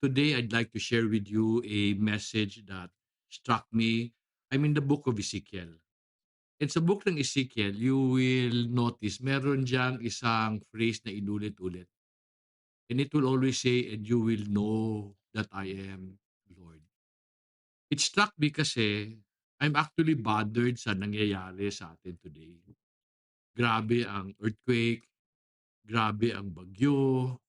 Today, I'd like to share with you a message that struck me. I'm in the book of Ezekiel. And sa book ng Ezekiel, you will notice meron diyang isang phrase na inulit-ulit. And it will always say, and you will know that I am Lord. It struck me kasi I'm actually bothered sa nangyayari sa atin today. Grabe ang earthquake, grabe ang bagyo,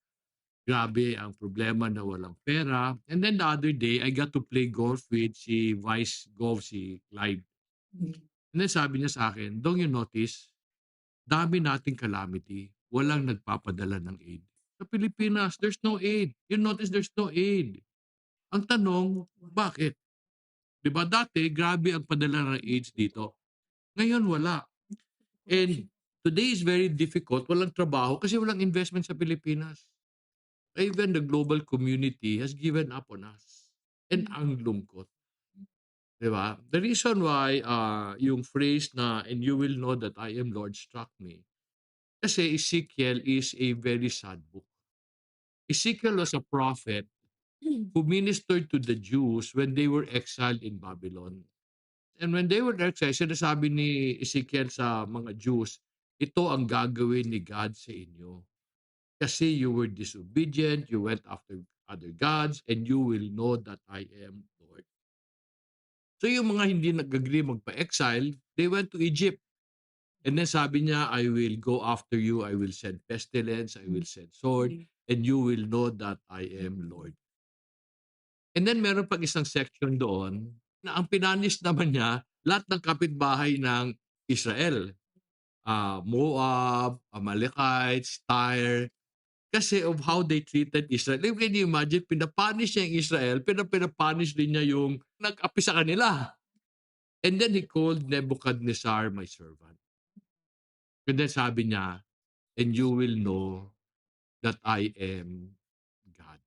grabe ang problema na walang pera. And then the other day, I got to play golf with si Vice Golf, si Clive. And then sabi niya sa akin, don't you notice, dami nating calamity, walang nagpapadala ng aid. Sa Pilipinas, there's no aid. You notice there's no aid. Ang tanong, bakit? Diba dati, grabe ang padala ng aids dito. Ngayon, wala. And today is very difficult. Walang trabaho kasi walang investment sa Pilipinas. Even the global community has given up on us. And ang lungkot. Diba? The reason why yung phrase na, and you will know that I am Lord, struck me. Kasi Ezekiel is a very sad book. Ezekiel was a prophet who ministered to the Jews when they were exiled in Babylon. And when they were exiled, sinasabi ni Ezekiel sa mga Jews, ito ang gagawin ni God sa inyo. Kasi you were disobedient, you went after other gods, and you will know that I am Lord. So yung mga hindi nag-agree magpa-exile, they went to Egypt. And then sabi niya, I will go after you, I will send pestilence, I will send sword, and you will know that I am Lord. And then meron pang isang section doon, na ang pinanis naman niya, lahat ng kapitbahay ng Israel. Moab, Amalekites, Tyre, kasi of how they treated Israel. Can you imagine, pinapanish niya yung Israel, pero pinapanish din niya yung nag-api sa kanila. And then he called Nebuchadnezzar my servant. And then sabi niya, and you will know that I am God.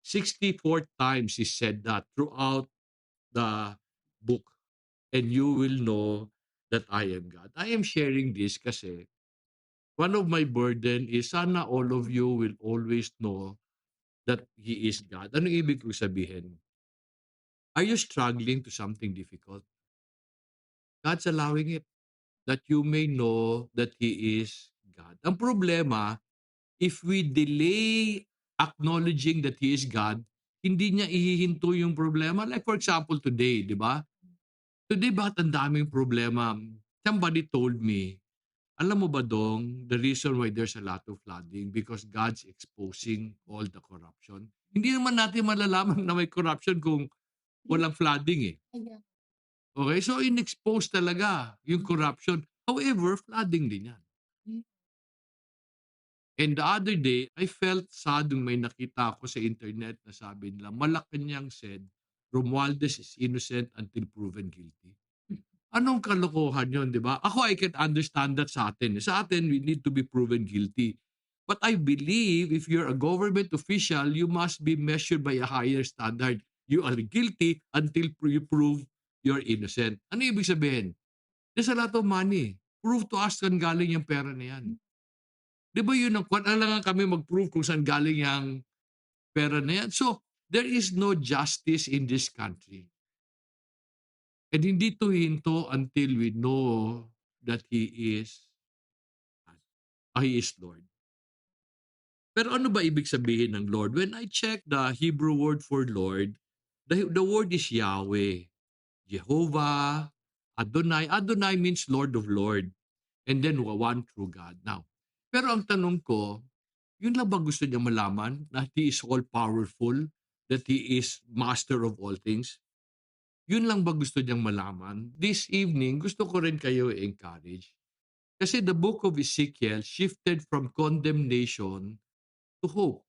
64 times he said that throughout the book. And you will know that I am God. I am sharing this kasi one of my burden is sana all of you will always know that He is God. Ano ibig ko sabihin? Are you struggling to something difficult? God's allowing it that you may know that He is God. Ang problema, if we delay acknowledging that He is God, hindi niya ihihinto yung problema. Like for example today, di ba? Today, bakit ang daming problema? Somebody told me, alam mo ba dong, the reason why there's a lot of flooding because God's exposing all the corruption. Hindi naman natin malalaman na may corruption kung walang flooding eh. Okay, so in-expose talaga yung corruption. However, flooding din yan. And the other day, I felt sad nung may nakita ako sa internet na sabi nila, Malacanang said, Romualdez is innocent until proven guilty. Anong kalokohan yun, di ba? Ako, I can understand that sa atin. Sa atin, we need to be proven guilty. But I believe if you're a government official, you must be measured by a higher standard. You are guilty until you prove you're innocent. Ano ibig sabihin? There's a lot of money. Prove to us saan galing yung pera na yan. Di ba yun ang kailangan kami mag-prove kung saan galing yung pera na yan? So, there is no justice in this country. And hindi to hinto until we know that He is Lord. Pero ano ba ibig sabihin ng Lord? When I check the Hebrew word for Lord, the word is Yahweh, Jehovah, Adonai. Adonai means Lord of Lord. And then one true God. Now, pero ang tanong ko, yun lang ba gusto niya malaman? Na He is all-powerful? That He is master of all things? Yun lang ba gusto niyang malaman? This evening, gusto ko rin kayo i-encourage. Kasi the book of Ezekiel shifted from condemnation to hope.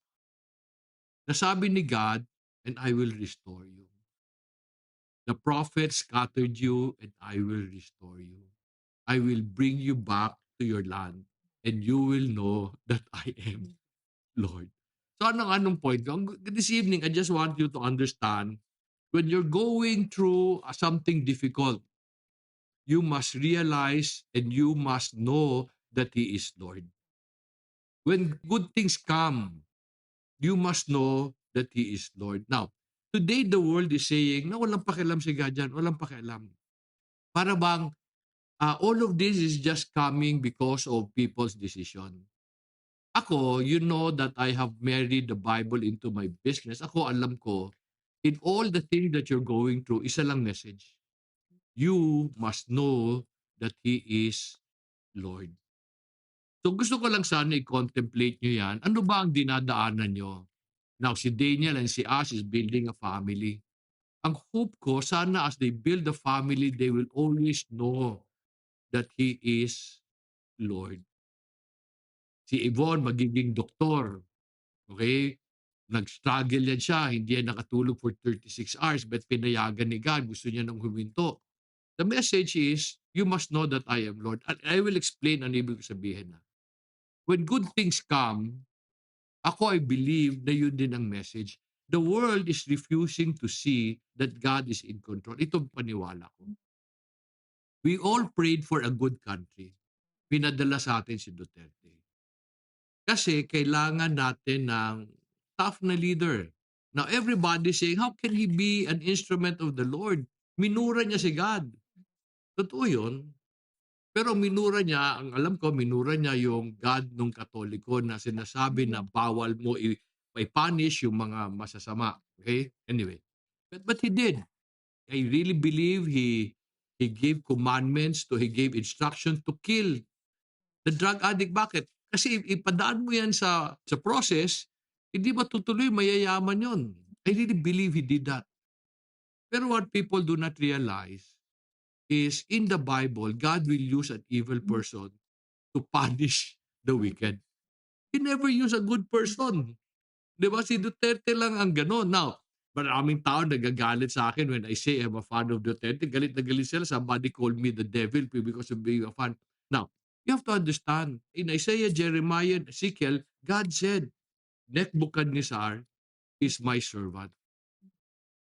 Nasabi ni God, and I will restore you. The prophet scattered you, and I will restore you. I will bring you back to your land, and you will know that I am Lord. So anong point ko? This evening, I just want you to understand, when you're going through something difficult, you must realize and you must know that He is Lord. When good things come, you must know that He is Lord. Now, today the world is saying na walang pakialam si God dyan, walang pakialam. Para bang all of this is just coming because of people's decision. Ako, you know that I have married the Bible into my business. Ako, alam ko, in all the things that you're going through, isa lang message. You must know that He is Lord. So gusto ko lang sana i-contemplate nyo yan. Ano ba ang dinadaanan nyo? Now, si Daniel and si Ash is building a family. Ang hope ko, sana as they build a family, they will always know that He is Lord. Si Yvonne, magiging doktor. Okay? Nag-struggle yan siya. Hindi yan nakatulog for 36 hours but pinayagan ni God. Gusto niya nang huminto. The message is, you must know that I am Lord. And I will explain ano ibig sabihin na. When good things come, ako I believe na yun din ang message. The world is refusing to see that God is in control. Ito ang paniwala ko. We all prayed for a good country. Pinadala sa atin si Duterte. Kasi kailangan natin ng tough na leader. Now everybody saying, how can he be an instrument of the Lord? Minura niya si God. Totoo yun. Pero minura niya, ang alam ko, minura niya yung God nung Katoliko na sinasabi na bawal mo i-punish yung mga masasama. Okay? Anyway. But he did. I really believe he gave commandments he gave instruction to kill the drug addict. Bakit? Kasi ipadaan mo yan sa process, hindi ba tutuloy, mayayaman yon. I really believe he did that. Pero what people do not realize is in the Bible, God will use an evil person to punish the wicked. He never used a good person. Di ba? Si Duterte lang ang gano'n. Now, maraming tao nagagalit sa akin when I say I'm a fan of Duterte. Galit na galit sila. Somebody called me the devil because of being a fan. Now, you have to understand, in Isaiah, Jeremiah, Ezekiel, God said, Nebuchadnezzar is my servant.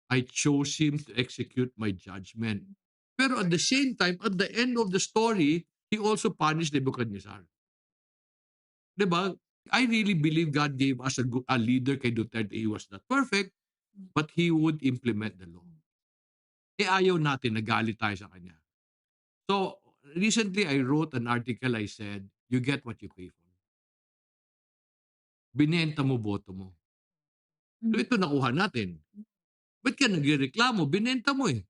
I chose him to execute my judgment. Pero at the same time, at the end of the story, he also punished Nebuchadnezzar. Diba? I really believe God gave us a leader kay Duterte. He was not perfect, but he would implement the law. Ayaw natin, nagalit tayo sa kanya. So, recently I wrote an article, I said, you get what you pay for. Binenta mo boto mo. So ito nakuha natin. Ba't ka nagreklamo? Binenta mo eh.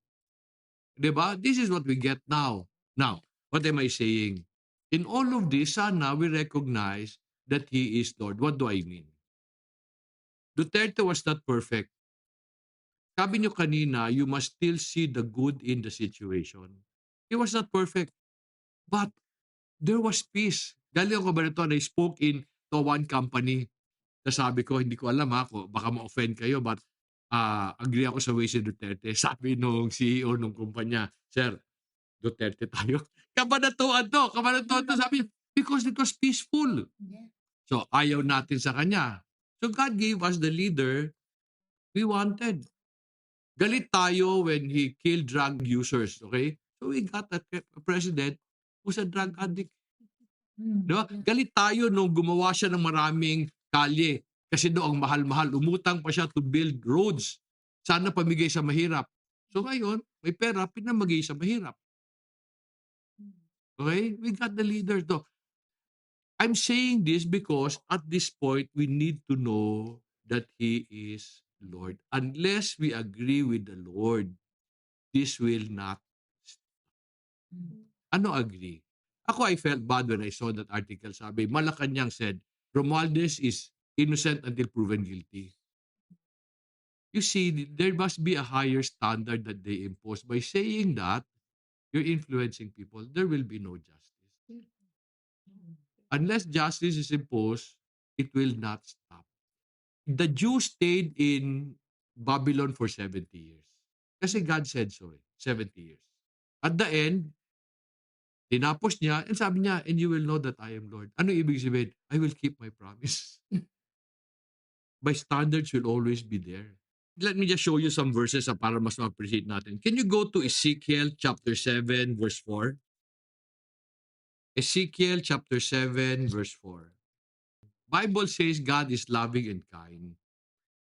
Diba? This is what we get now. Now, what am I saying? In all of this, sana we recognize that He is Lord. What do I mean? Duterte was not perfect. Sabi niyo kanina, you must still see the good in the situation. He was not perfect. But there was peace. Galing ako ba nito na I spoke in to one company. Sabi ko, hindi ko alam ako, baka ma-offend kayo, but agree ako sa way si Duterte. Sabi nung CEO nung kumpanya, Sir, Duterte tayo. Kabanatuan to. Sabi, because it was peaceful. So, ayaw natin sa kanya. So, God gave us the leader we wanted. Galit tayo when he killed drug users, okay? So, we got a president who's a drug addict. Diba? Galit tayo nung gumawa siya ng maraming kalye. Kasi doon ang mahal-mahal. Umutang pa siya to build roads. Sana pamigay sa mahirap. So ngayon, may pera, pinamagay sa mahirap. Okay? We got the leader to. I'm saying this because at this point, we need to know that He is Lord. Unless we agree with the Lord, this will not. Ano agree? Ako, I felt bad when I saw that article. Sabi, Malacanang said, Romualdez is innocent until proven guilty. You see, there must be a higher standard that they impose. By saying that, you're influencing people, there will be no justice. Unless justice is imposed, it will not stop. The Jews stayed in Babylon for 70 years. Kasi God said so, 70 years. At the end, tinapos niya, and sabi niya, and you will know that I am Lord. Ano ibig sabihin? I will keep my promise. My standards will always be there. Let me just show you some verses para mas ma-appreciate natin. Can you go to Ezekiel chapter 7 verse 4? Ezekiel chapter 7 verse 4. Bible says God is loving and kind.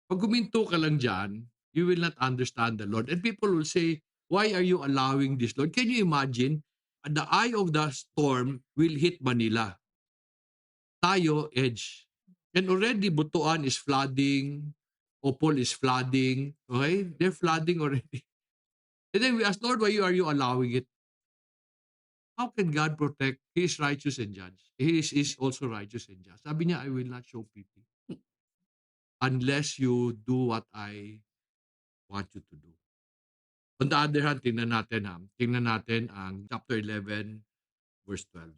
Pag huminto ka lang diyan, you will not understand the Lord. And people will say, why are you allowing this, Lord? Can you imagine? The eye of the storm will hit Manila. Tayo, edge. And already, Butuan is flooding. Opol is flooding. Okay? They're flooding already. And then we ask, Lord, why are you allowing it? How can God protect? He is righteous and judge. He is also righteous and just. Sabi niya, I will not show pity unless you do what I want you to do. On the other hand, tingnan natin ang chapter 11, verse 12.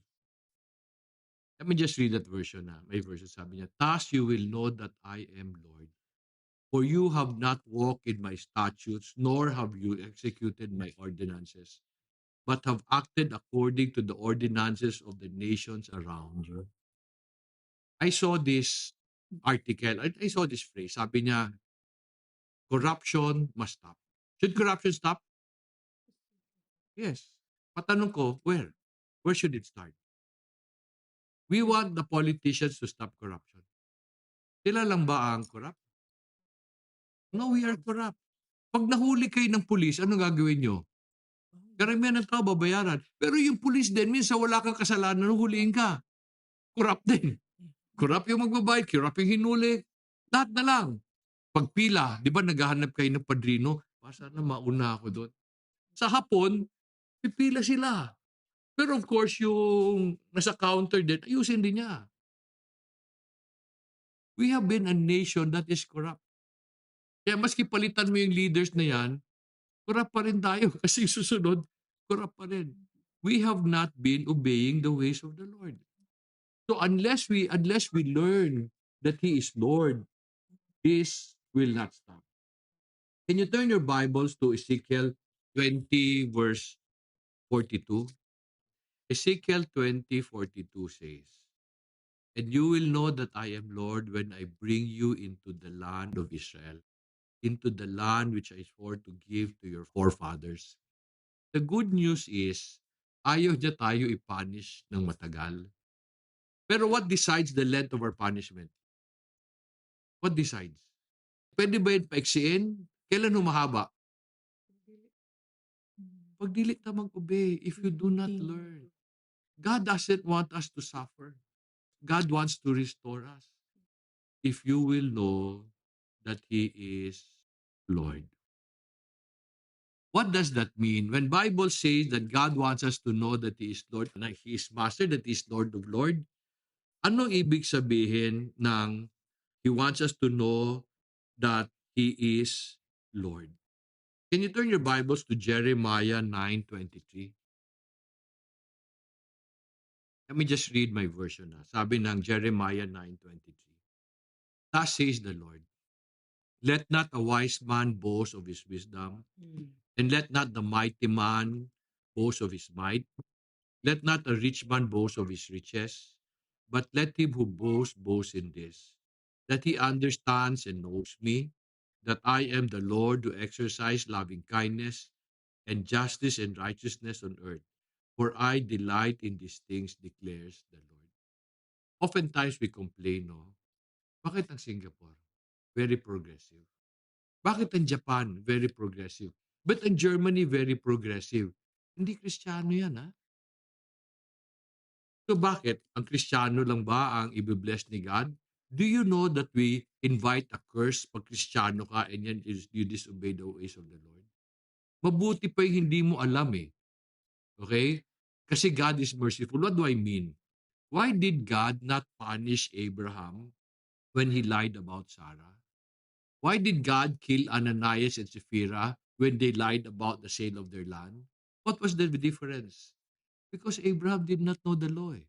Let me just read that version na. May version sabi niya, thus you will know that I am Lord. For you have not walked in my statutes, nor have you executed my ordinances, but have acted according to the ordinances of the nations around you. I saw this article, I saw this phrase. Sabi niya, corruption must stop. Should corruption stop? Yes. Patanong ko, where? Where should it start? We want the politicians to stop corruption. Sila lang ba ang corrupt? No, we are corrupt. Pag nahuli kayo ng pulis, ano gagawin nyo? Karamihan ng tao babayaran. Pero yung pulis din, minsan wala kang kasalanan, huliin ka. Corrupt din. Corrupt yung magbabayad, corrupt yung hinuli. Lahat na lang. Pagpila, di ba naghahanap kayo ng padrino? Sana mauna ako doon. Sa hapon, pipila sila. Pero of course, yung nasa counter din, ayusin din niya. We have been a nation that is corrupt. Kaya maski palitan mo yung leaders na yan, corrupt pa rin tayo kasi susunod, corrupt pa rin. We have not been obeying the ways of the Lord. So unless we learn that He is Lord, this will not stop. Can you turn your Bibles to Ezekiel 20 verse 42? Ezekiel 20:42 says, and you will know that I am Lord when I bring you into the land of Israel, into the land which I swore to give to your forefathers. The good news is, ayaw niya tayo i-punish ng matagal. Pero what decides the length of our punishment? What decides? Pwede ba yun paiksiin? Kailan humahaba? Pag dilit na mag-obey, if you do not learn. God doesn't want us to suffer. God wants to restore us. If you will know that He is Lord. What does that mean? When Bible says that God wants us to know that He is Lord, na He is Master, that He is Lord of Lord, ano ibig sabihin ng He wants us to know that He is Lord? Can you turn your Bibles to Jeremiah 9:23? Let me just read my version. Sabi ng Jeremiah 9:23. Thus says the Lord, let not a wise man boast of his wisdom, and let not the mighty man boast of his might. Let not a rich man boast of his riches, but let him who boasts boast in this, that he understands and knows me, that I am the Lord who exercise loving kindness and justice and righteousness on earth. For I delight in these things, declares the Lord. Oftentimes we complain, no? Bakit ang Singapore? Very progressive. Bakit ang Japan? Very progressive. But ang Germany, very progressive. Hindi Kristiyano yan, ha? So bakit? Ang Kristiyano lang ba ang i-bless ni God? Do you know that we invite a curse pag Kristiyano ka and yan is you disobey the ways of the Lord? Mabuti pa yung hindi mo alam eh. Okay? Kasi God is merciful. What do I mean? Why did God not punish Abraham when he lied about Sarah? Why did God kill Ananias and Sapphira when they lied about the sale of their land? What was the difference? Because Abraham did not know the law eh.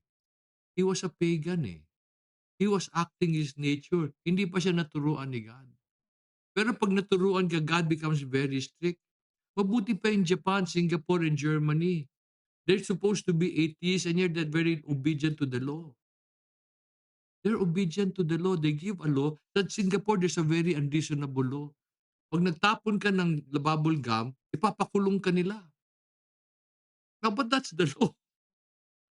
He was a pagan eh. He was acting his nature. Hindi pa siya naturuan ni God. Pero pag naturuan ka, God becomes very strict. Mabuti pa in Japan, Singapore, and Germany. They're supposed to be atheists and yet they're very obedient to the law. They're obedient to the law. They give a law. Sa Singapore, there's a very unreasonable law. Pag nagtapon ka ng bubble gum, ipapakulong ka nila. Now, but that's the law.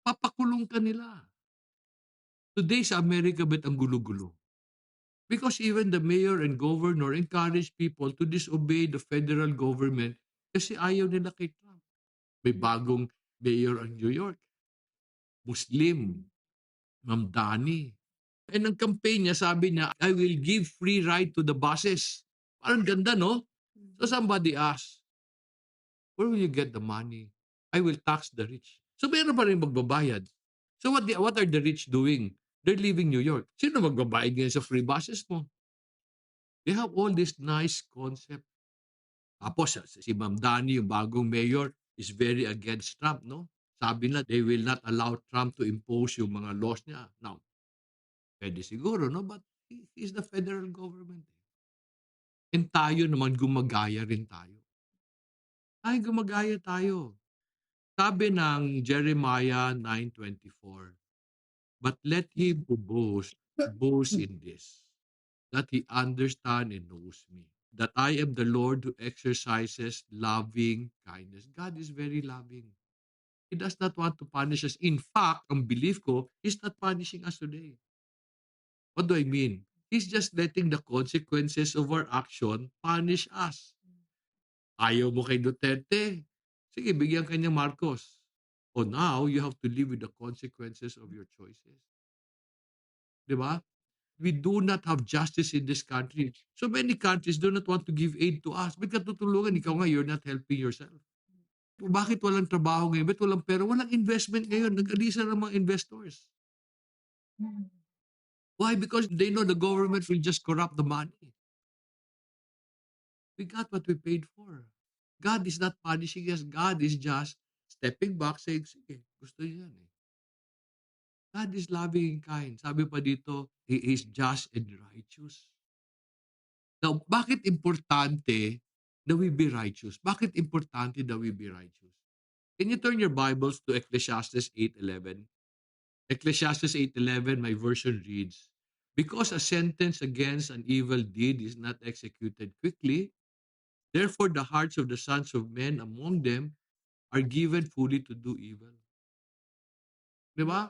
Papakulong ka nila. Today sa Amerika, bet ang gulo-gulo. Because even the mayor and governor encourage people to disobey the federal government kasi ayaw nila kay Trump. May bagong mayor ang New York, Muslim, Ma'am Dani. And ang campaign niya, sabi niya, I will give free ride to the buses. Parang ganda, no? So somebody asked, where will you get the money? I will tax the rich. So meron pa rin magbabayad. So what are the rich doing? They're leaving New York. Sino magbabayad ngayon sa free buses mo? They have all this nice concept. Tapos si Ma'am Dani, yung bagong mayor, is very against Trump, no? Sabi na, they will not allow Trump to impose yung mga laws niya. Now, pwede siguro, no? But he's the federal government. And tayo naman, gumagaya rin tayo. Ay, gumagaya tayo. Sabi ng Jeremiah 9:24, but let him who boast in this, that he understand and knows me, that I am the Lord who exercises loving kindness. God is very loving. He does not want to punish us. In fact, ang belief ko, He's not punishing us today. What do I mean? He's just letting the consequences of our action punish us. Ayaw mo kay Duterte? Sige, bigyan ka niya Marcos. Oh, now you have to live with the consequences of your choices. Di ba? We do not have justice in this country. So many countries do not want to give aid to us. Ba't ka tutulungan? Ikaw nga, you're not helping yourself. Bakit walang trabaho ngayon? Ba't walang pera? Walang investment ngayon. Nag-alisa ng mga investors. Why? Because they know the government will just corrupt the money. We got what we paid for. God is not punishing us. God is just stepping back saying, sige, gusto niya yan eh. God is loving and kind. Sabi pa dito, He is just and righteous. Now, bakit importante na we be righteous? Bakit importante that we be righteous? Can you turn your Bibles to Ecclesiastes 8:11? Ecclesiastes 8:11, my version reads, because a sentence against an evil deed is not executed quickly, therefore the hearts of the sons of men among them are given fully to do evil. Di ba?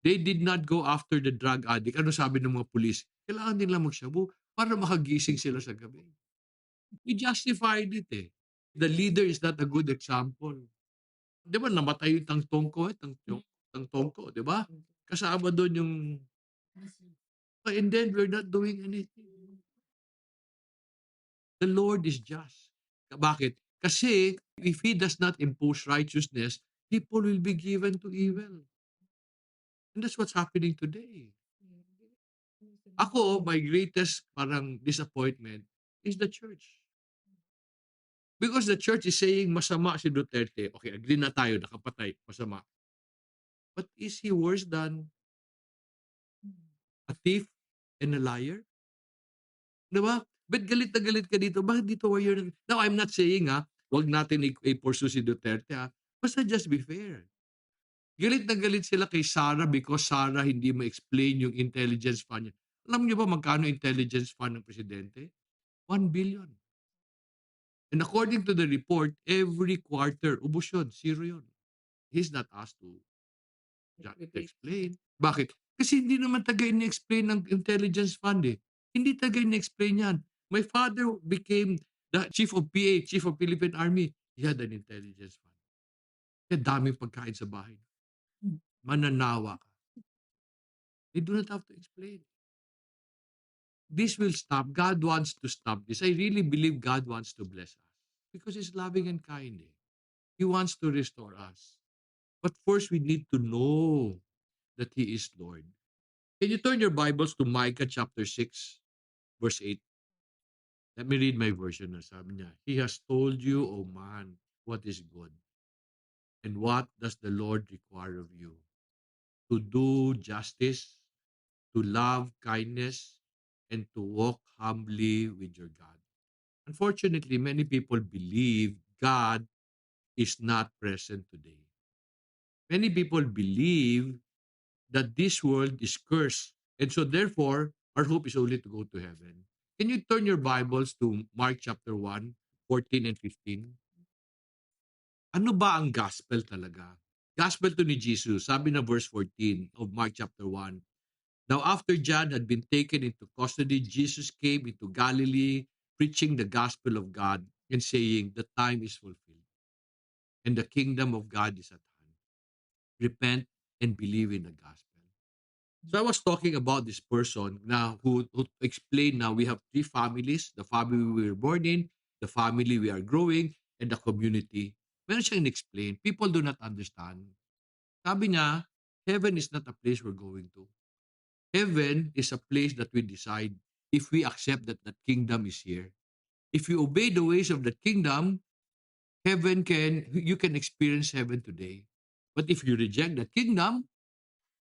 They did not go after the drug addict. Ano sabi ng mga pulis? Kailangan nila magshabu para makagising sila sa gabi. He justified it eh. The leader is not a good example. Di ba namatay yung tangtongko, di ba? Kasama doon yung, and then we're not doing anything. The Lord is just. Bakit? Kasi if He does not impose righteousness, people will be given to evil. And that's what's happening today. Ako, my greatest parang disappointment is the church. Because the church is saying masama si Duterte. Okay, agree na tayo, nakapatay, masama. But is he worse than a thief and a liar? Diba? Ba't galit na galit ka dito? Bakit dito were you? Now, I'm not saying wag natin i-pursue si Duterte Basta just be fair. Galit na galit sila kay Sarah because Sarah hindi ma-explain yung intelligence fund niya. Alam niyo ba magkano intelligence fund ng presidente? 1 billion. And according to the report, every quarter, ubos yun, zero yun. He's not asked to explain. Bakit? Kasi hindi naman taga-in-explain ng intelligence fund eh. Hindi taga-in-explain yan. My father became the chief of PA, chief of Philippine Army. He had an intelligence fund. Kaya daming pagkain sa bahay. Mananawa ka. They do not have to explain. This will stop. God wants to stop this. I really believe God wants to bless us. Because He's loving and kind. He wants to restore us. But first, we need to know that He is Lord. Can you turn your Bibles to Micah chapter 6, verse 8? Let me read my version. Sabi niya, He has told you, O man, what is good. And what does the Lord require of you? To do justice, to love kindness, and to walk humbly with your God. Unfortunately, many people believe God is not present today. Many people believe that this world is cursed. And so therefore, our hope is only to go to heaven. Can you turn your Bibles to Mark chapter 1, 14 and 15? Ano ba ang gospel talaga? Gospel to ni Jesus. Sabi na verse 14 of Mark chapter 1, Now, after John had been taken into custody, Jesus came into Galilee, preaching the gospel of God and saying, "The time is fulfilled, and the kingdom of God is at hand. Repent and believe in the gospel." So I was talking about this person now who explained now we have three families, the family we were born in, the family we are growing, and the community. Meron siyang explain. People do not understand. Sabi niya, heaven is not a place we're going to. Heaven is a place that we decide if we accept that that kingdom is here. If you obey the ways of that kingdom, you can experience heaven today. But if you reject that kingdom,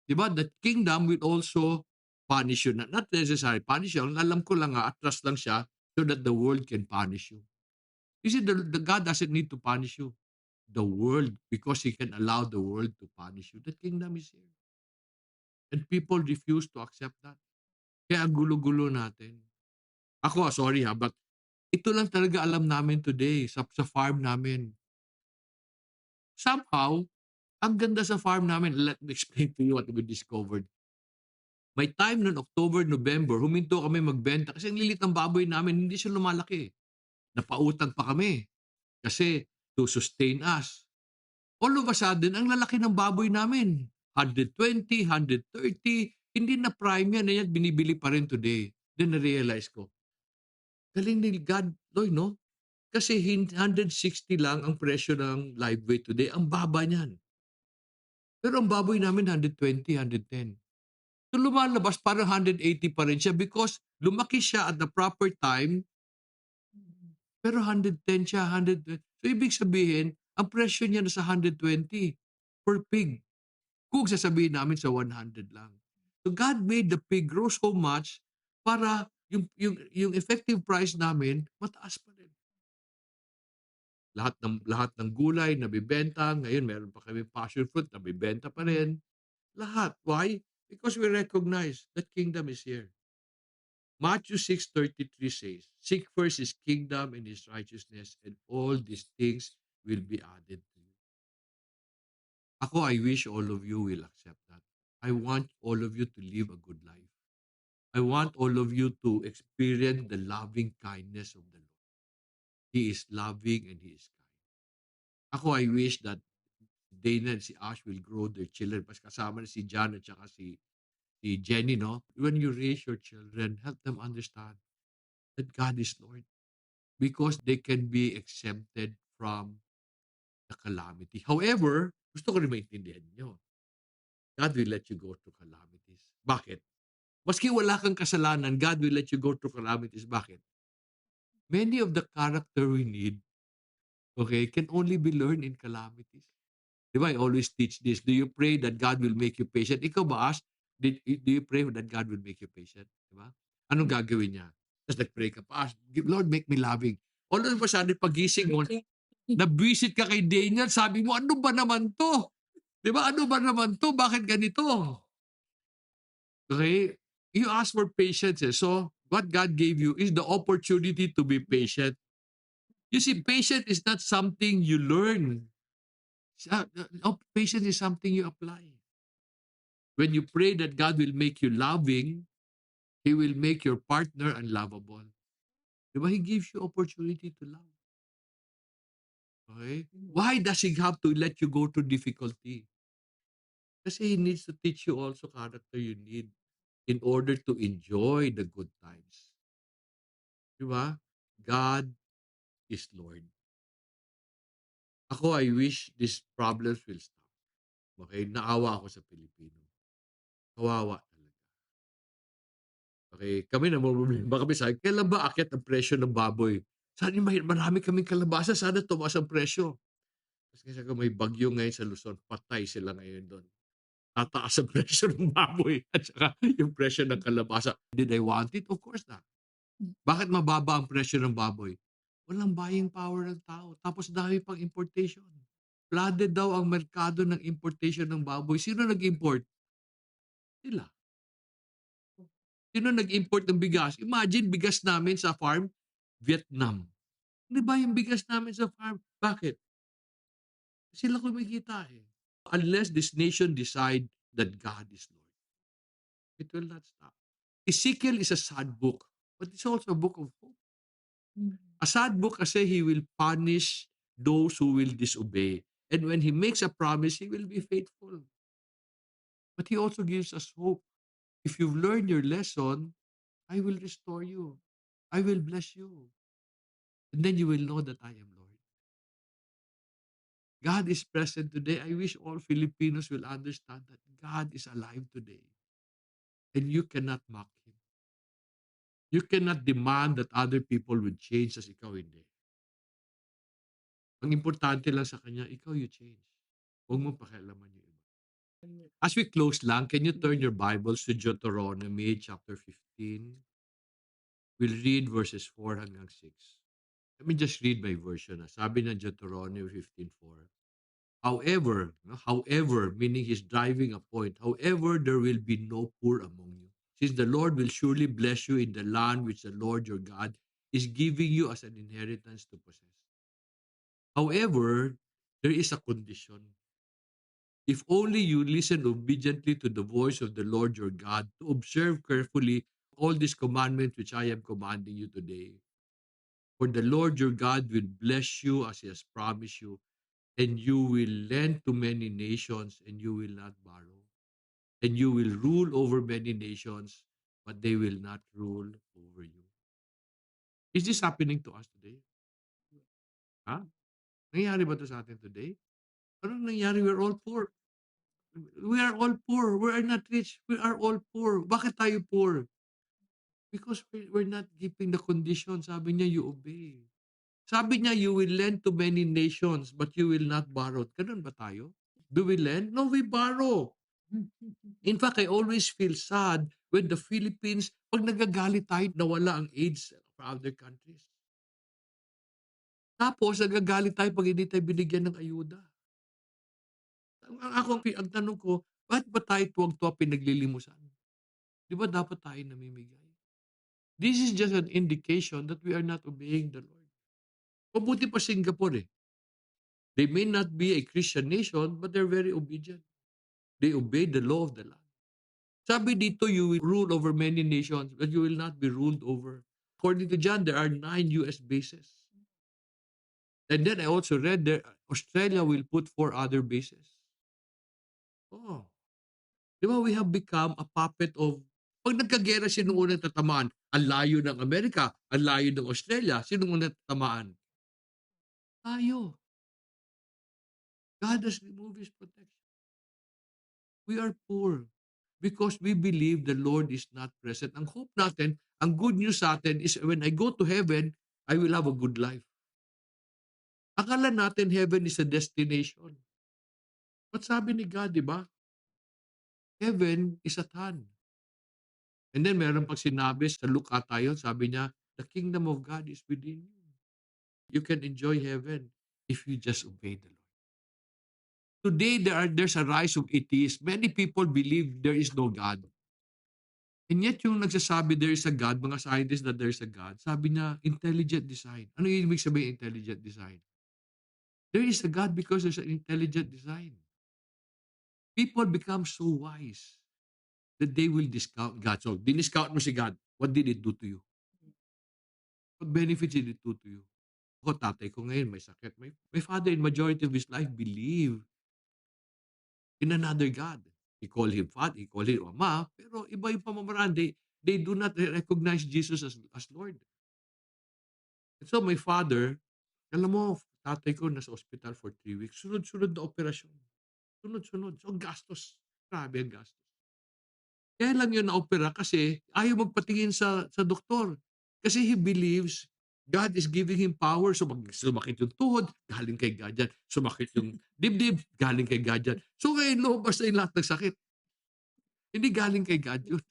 di ba, that kingdom will also punish you. Not necessarily punish you. Ang alam ko lang nga, atras lang siya so that the world can punish you. You see, the God doesn't need to punish you. The world, because He can allow the world to punish you. That kingdom is here. And people refuse to accept that. Kaya ang gulo-gulo natin. Ako, sorry ha, but ito lang talaga alam namin today sa farm namin. Somehow, ang ganda sa farm namin. Let me explain to you what we discovered. May time noong October, November, huminto kami magbenta kasi ang lilit ng baboy namin, hindi siya lumalaki. Napautang pa kami kasi to sustain us. All of a sudden, ang lalaki ng baboy namin. 120, 130, hindi na prime yan. Yan, binibili pa rin today. Then na-realize ko, galing ni God, Lord, no? Kasi 160 lang ang presyo ng live weight today. Ang baba niyan. Pero ang baboy namin 120, 110. So lumalabas parang 180 pa rin siya because lumaki siya at the proper time, pero 110 siya, 120. So ibig sabihin, ang presyo niya nasa 120 per pig. Kung sasabihin namin sa 100 lang. So God made the pig grow so much para yung effective price namin mataas pa rin. Lahat ng gulay nabibenta, ngayon meron pa kami passion fruit nabibenta pa rin. Lahat. Why? Because we recognize that kingdom is here. Matthew 6:33 says, "Seek first His kingdom and His righteousness, and all these things will be added to you." Ako, I wish all of you will accept that. I want all of you to live a good life. I want all of you to experience the loving kindness of the Lord. He is loving and He is kind. Ako, I wish that Dana and si Ash will grow their children. Mas kasama na si John at saka si Jenny, no? When you raise your children, help them understand that God is Lord. Because they can be exempted from the calamity. However, gusto ko rin maintindihan nyo, God will let you go through calamities. Bakit? Maski wala kang kasalanan, God will let you go through calamities. Bakit? Many of the character we need, okay, can only be learned in calamities. Di ba? I always teach this. Do you pray that God will make you patient? Ikaw ba, Ash? Do you pray that God will make you patient? Di ba? Anong gagawin niya? Tapos nag-pray ka pa, Lord, make me loving. All of a sudden, pagising mo, na-visit ka kay Daniel, sabi mo, ano ba naman to? Di ba? Ano ba naman to? Bakit ganito? Okay? You ask for patience. Eh. So, what God gave you is the opportunity to be patient. You see, patience is not something you learn. Patience is something you apply. When you pray that God will make you loving, He will make your partner unlovable. Diba? He gives you opportunity to love. Okay? Why does He have to let you go through difficulty? Kasi He needs to teach you also character you need in order to enjoy the good times. Diba? God is Lord. Ako, I wish these problems will stop. Okay? Naawa ako sa Pilipino. Kawawa talaga. Okay? Kami namumblema kami sa kailan ba akyat ang presyo ng baboy? Sana marami kaming kalabasa, sana tumaas ang presyo. Kasi may bagyo ngayon sa Luzon, patay sila ngayon doon. Tataas ang presyo ng baboy at saka yung presyo ng kalabasa. Did I want it? Of course not. Bakit mababa ang presyo ng baboy? Walang buying power ng tao. Tapos dami pang importation. Flooded daw ang merkado ng importation ng baboy. Sino nag-import? Sila. Sino nag-import ng bigas? Imagine, bigas namin sa farm, Vietnam. Di ba yung bigas namin sa farm? Bakit? Sila kumikita eh. Unless this nation decide that God is Lord. It will not stop. Ezekiel is a sad book, but it's also a book of hope. A sad book kasi he will punish those who will disobey. And when he makes a promise, he will be faithful. But he also gives us hope. If you've learned your lesson, I will restore you. I will bless you. And then you will know that I am Lord. God is present today. I wish all Filipinos will understand that God is alive today. And you cannot mock Him. You cannot demand that other people will change as ikaw hindi. Ang importante lang sa Kanya, ikaw you change. Huwag mong pakialaman yung iba. As we close lang, can you turn your Bibles to Deuteronomy chapter 15? We'll read verses 4 hanggang 6. Let me just read my version. Sabi ng Deuteronomy 15:4. However, meaning he's driving a point. However, there will be no poor among you, since the Lord will surely bless you in the land which the Lord your God is giving you as an inheritance to possess. However, there is a condition. If only you listen obediently to the voice of the Lord your God, to observe carefully all these commandments which I am commanding you today. For the Lord your God will bless you as he has promised you, and you will lend to many nations, and you will not borrow. And you will rule over many nations, but they will not rule over you. Is this happening to us today? Ha? Nangyayari ba ito sa atin today? Ano nangyayari? We're all poor. We are all poor. We are not rich. We are all poor. Bakit tayo poor? Because we're not keeping the conditions. Sabi niya, you obey. Sabi niya, you will lend to many nations, but you will not borrow. Ganun ba tayo? Do we lend? No, we borrow. In fact, I always feel sad when the Philippines, pag nagagalit tayo, nawala ang AIDS for other countries. Tapos, nagagalit tayo pag hindi tayo binigyan ng ayuda. Ang tanong ko, bakit ba tayo tuwag-tuwa pinaglilimusan? Di ba dapat tayo namimigay? This is just an indication that we are not obeying the Lord. Mabuti pa Singapore eh. They may not be a Christian nation, but they're very obedient. They obey the law of the land. Sabi dito, you will rule over many nations, but you will not be ruled over. According to John, there are 9 US bases. And then I also read that Australia will put 4 other bases. Oh, di ba we have become a puppet of, pag nagkagera, sino unang tatamaan? Ang layo ng Amerika, ang layo ng Australia, sino unang tatamaan? Tayo. God has removed His protection. We are poor because we believe the Lord is not present. Ang hope natin, ang good news sa atin is when I go to heaven, I will have a good life. Akala natin heaven is a destination. But sabi ni God, di ba? Heaven is at hand. And then meron pag sinabi sa Luke tayo, sabi niya, the kingdom of God is within you. You can enjoy heaven if you just obey the Lord. Today, there's a rise of atheists. Many people believe there is no God. And yet, yung nagsasabi there is a God, mga scientists that there is a God, sabi niya, intelligent design. Ano yung ibig sabihin intelligent design? There is a God because there's an intelligent design. People become so wise that they will discount God. So, diniscount mo si God. What did it do to you? What benefits did it do to you? Ako, tatay ko ngayon may sakit. My father in majority of his life believed in another God. He called him father, he called him ama, pero iba yung pamamaraan. They do not recognize Jesus as Lord. And so my father, alam mo, tatay ko nasa ospital for 3 weeks. Sunod-sunod na operasyon. Sunod-sunod. So, gastos. Grabe ang gastos. Kaya lang yun na-opera kasi ayaw magpatingin sa doktor. Kasi he believes God is giving him power. So, sumakit yung tuhod, galing kay God yan. Sumakit yung dibdib, galing kay God yan. So, ngayon, lumabas na yung lahat ng sakit. Hindi galing kay God yun.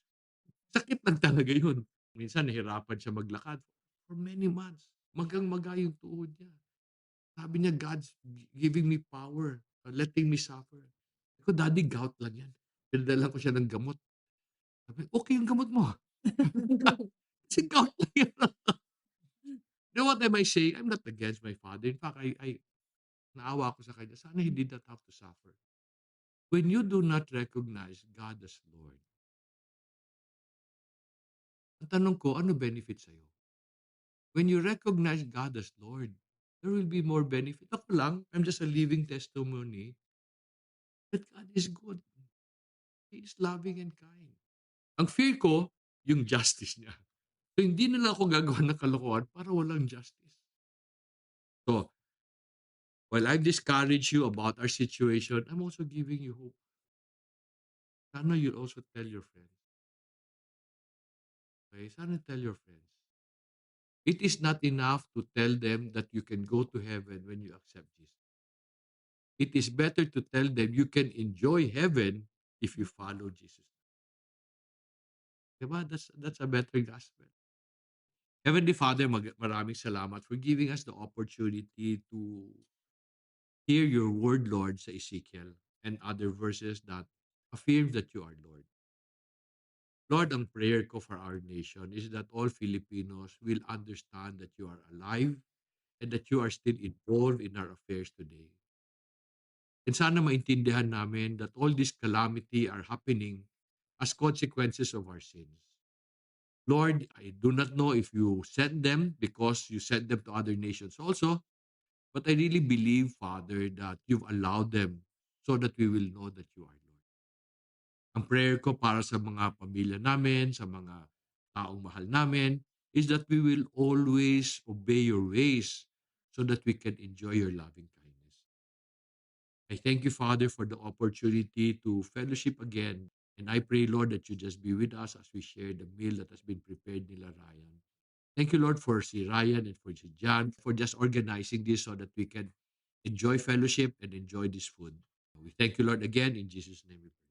Sakit lang talaga yun. Minsan, nahirapan siya maglakad for many months. Magang-maga yung tuhod niya. Sabi niya, God's giving me power, letting me suffer. Ako, Daddy, gout lang yan. Pinadala ko siya ng gamot. Sabi, okay yung gamot mo. Kasi gout lang yan. You know what am I saying? I'm not against my father. In fact, I naawa ko sa kanya. Sana he did not have to suffer. When you do not recognize God as Lord, Ang tanong ko, ano benefit sa'yo? When you recognize God as Lord, there will be more benefit. Ako lang, I'm just a living testimony that God is good. He is loving and kind. Ang fear ko, yung justice niya. So, hindi na lang ako gagawa ng kalokohan para walang justice. So, while I've discouraged you about our situation, I'm also giving you hope. Sana you'll also tell your friends. Okay? Sana tell your friends. It is not enough to tell them that you can go to heaven when you accept Jesus. It is better to tell them you can enjoy heaven if you follow Jesus. Diba? That's a better gospel. Heavenly Father, maraming salamat for giving us the opportunity to hear your word, Lord, sa Ezekiel and other verses that affirm that you are Lord. Lord, ang prayer ko for our nation is that all Filipinos will understand that you are alive and that you are still involved in our affairs today. And sana maintindihan namin that all this calamity are happening as consequences of our sins. Lord, I do not know if you sent them because you sent them to other nations also, but I really believe, Father, that you've allowed them so that we will know that you are Lord. Ang prayer ko para sa mga pamilya namin, sa mga taong mahal namin, is that we will always obey your ways so that we can enjoy your loving kindness. I thank you, Father, for the opportunity to fellowship again. And I pray, Lord, that you just be with us as we share the meal that has been prepared nila Ryan. Thank you, Lord, for si Ryan and for si John for just organizing this so that we can enjoy fellowship and enjoy this food. We thank you, Lord, again in Jesus' name we pray.